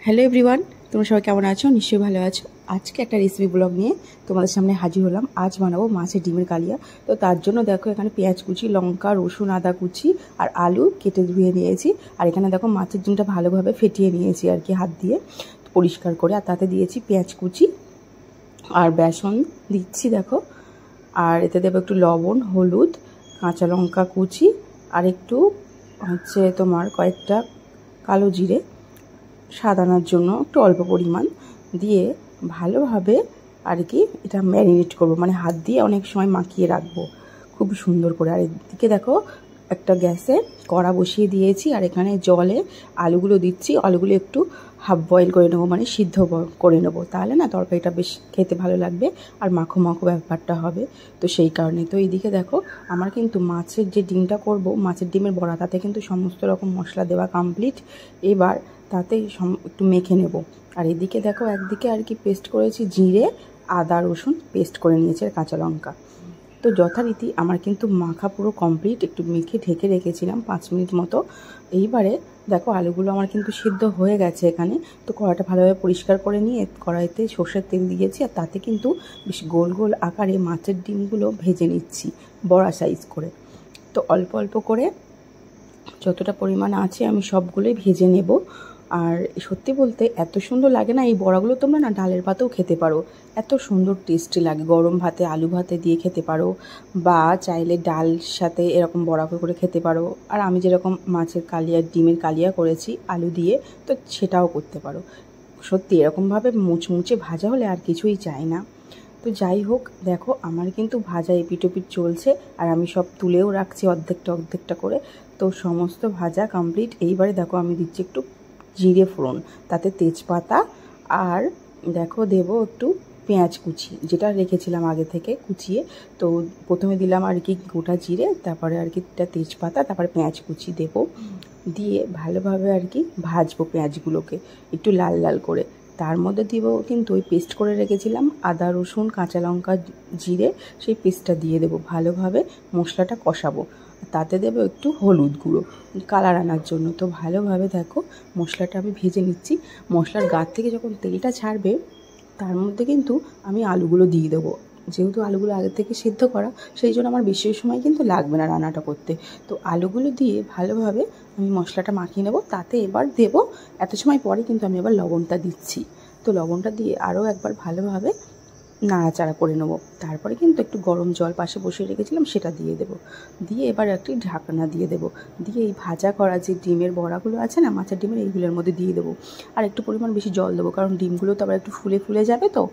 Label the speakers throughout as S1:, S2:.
S1: Hello everyone, তোমরা সবাই কেমন আছো? নিশ্চয়ই ভালো আছো। আজকে একটা রেসিপি ব্লগ নিয়ে তোমাদের সামনে হাজির হলাম। আজ বানাবো মাছের ডিমের কালিয়া। তো তার জন্য দেখো এখানে পেঁয়াজ কুচি, লঙ্কা, রসুন, আদা কুচি আর আলু কেটে ধুয়ে নিয়েছি। আর এখানে দেখো মাছের ডিমটা ভালোভাবে ফেটিয়ে নিয়েছি আর কি হাত দিয়ে পরিষ্কার করে। আর তাতে দিয়েছি পেঁয়াজ কুচি আর বেসন দিচ্ছি দেখো। আর এতে দেবো একটু লবণ, হলুদ, কাঁচা লঙ্কা কুচি আর একটু হচ্ছে তোমার কয়েকটা কালো জিরে স্বাদ আনার জন্য একটু অল্প পরিমাণ দিয়ে ভালোভাবে আর কি এটা ম্যারিনেট করব, মানে হাত দিয়ে অনেক সময় মাখিয়ে রাখবো খুব সুন্দর করে। আর এদিকে দেখো একটা গ্যাসে কড়া বসিয়ে দিয়েছি আর এখানে জলে আলুগুলো দিচ্ছি। আলুগুলো একটু হাফ বয়েল করে নেবো, মানে সিদ্ধ করে নেবো, তাহলে না তরকারিটা বেশ খেতে ভালো লাগবে আর মাখো মাখো ব্যাপারটা হবে। তো সেই কারণে তো এইদিকে দেখো আমার কিন্তু মাছের যে ডিমটা করব, মাছের ডিমের বড়া, তাতে কিন্তু সমস্ত রকম মশলা দেওয়া কমপ্লিট। এবার তাতে একটু মেখে নেব। আর এদিকে দেখো একদিকে আর কি পেস্ট করেছি জিরে, আদা, রসুন পেস্ট করে নিয়েছি আর কাঁচা লঙ্কা। তো যথারীতি আমার কিন্তু মাখা পুরো কমপ্লিট। একটু মেখে ঢেকে রেখেছিলাম 5 মিনিট মতো। এইবারে দেখো আলুগুলো আমার কিন্তু সিদ্ধ হয়ে গেছে এখানে। তো কড়াইটা ভালোভাবে পরিষ্কার করে নিয়ে কড়াইতে সর্ষের তেল দিয়েছি আর তাতে কিন্তু বেশ গোল গোল আকারে মাছের ডিমগুলো ভেজে নিচ্ছি বড়া সাইজ করে। তো অল্প অল্প করে যতটা পরিমাণ আছে আমি সবগুলোই ভেজে নেব। আর সত্যি বলতে এত সুন্দর লাগে না এই বড়াগুলো, তোমরা না ডালের ভাতেও খেতে পারো, এত সুন্দর টেস্টি লাগে। গরম ভাতে, আলু ভাতে দিয়ে খেতে পারো, বা চাইলে ডাল সাথে এরকম বড়া করে খেতে পারো। আর আমি যেরকম মাছের কালিয়া, ডিমের কালিয়া করেছি আলু দিয়ে, তো সেটাও করতে পারো। সত্যি এরকমভাবে মুচমুচে ভাজা হলে আর কিছুই চাই না। তো যাই হোক, দেখো আমার কিন্তু ভাজা এপিটোপিট চলছে আর আমি সব তুলেও রাখছি অর্ধেকটা অর্ধেকটা করে। তো সমস্ত ভাজা কমপ্লিট। এইবারে দেখো আমি দিচ্ছি একটু জিরে ফোড়ন, তাতে তেজপাতা আর দেখো দেবো একটু পেঁয়াজ কুচি যেটা রেখেছিলাম আগে থেকে কুচিয়ে। তো প্রথমে দিলাম আর কি গোটা জিরে, তারপরে আর কি তেজপাতা, তারপরে পেঁয়াজ কুচি দেবো। দিয়ে ভালোভাবে আর কি ভাজবো পেঁয়াজগুলোকে একটু লাল লাল করে। তার মধ্যে দিব কিন্তু ওই পেস্ট করে রেখেছিলাম আদা, রসুন, কাঁচা লঙ্কা, জিরে, সেই পেস্টটা দিয়ে দেবো। ভালোভাবে মশলাটা কষাবো। তাতে দেবো একটু হলুদ গুঁড়ো কালার আনার জন্য। তো ভালোভাবে দেখো মশলাটা আমি ভেজে নিচ্ছি। মশলার গা থেকে যখন তেলটা ছাড়বে তার মধ্যে কিন্তু আমি আলুগুলো দিয়ে দেবো। যেহেতু আলুগুলো আগে থেকে সিদ্ধ করা, সেই জন্য আমার বেশি সময় কিন্তু লাগবে না রান্নাটা করতে। তো আলুগুলো দিয়ে ভালোভাবে আমি মশলাটা মাখিয়ে নেব। তাতে এবার দেবো, এত সময় পরে কিন্তু আমি এবার লবণটা দিচ্ছি। তো লবণটা দিয়ে আরও একবার ভালোভাবে নাড়াচাড়া করে নেব। তারপরে কিন্তু একটু গরম জল পাশে বসিয়ে রেখেছিলাম, সেটা দিয়ে দেবো। দিয়ে এবার একটি ঢাকনা দিয়ে দেবো। দিয়ে এই ভাজা করা যে ডিমের বড়াগুলো আছে না, মাছের ডিমের, এইগুলোর মধ্যে দিয়ে দেবো। আর একটু পরিমাণ বেশি জল দেবো, কারণ ডিমগুলো তো আবার একটু ফুলে ফুলে যাবে। তো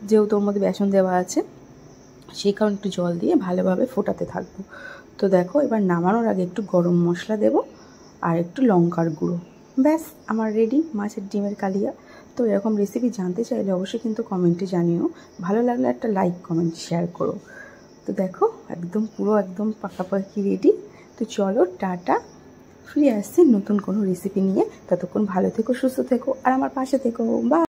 S1: যেহেতু ওর মধ্যে বেসন দেওয়া আছে, সেই কারণে একটু জল দিয়ে ভালোভাবে ফোটাতে থাকবো। তো দেখো এবার নামানোর আগে একটু গরম মশলা দেবো আর একটু লঙ্কার গুঁড়ো। ব্যাস আমার রেডি মাছের ডিমের কালিয়া। তো এরকম রেসিপি জানতে চাইলে অবশ্যই কিন্তু কমেন্টে জানিও। ভালো লাগলে একটা লাইক, কমেন্ট, শেয়ার করো। তো দেখো একদম পুরো একদম পাকাপাকি রেডি। তো চলো টাটা, ফিরে আসছি নতুন কোনো রেসিপি নিয়ে। ততক্ষণ ভালো থেকো, সুস্থ থেকো আর আমার পাশে থেকো। বা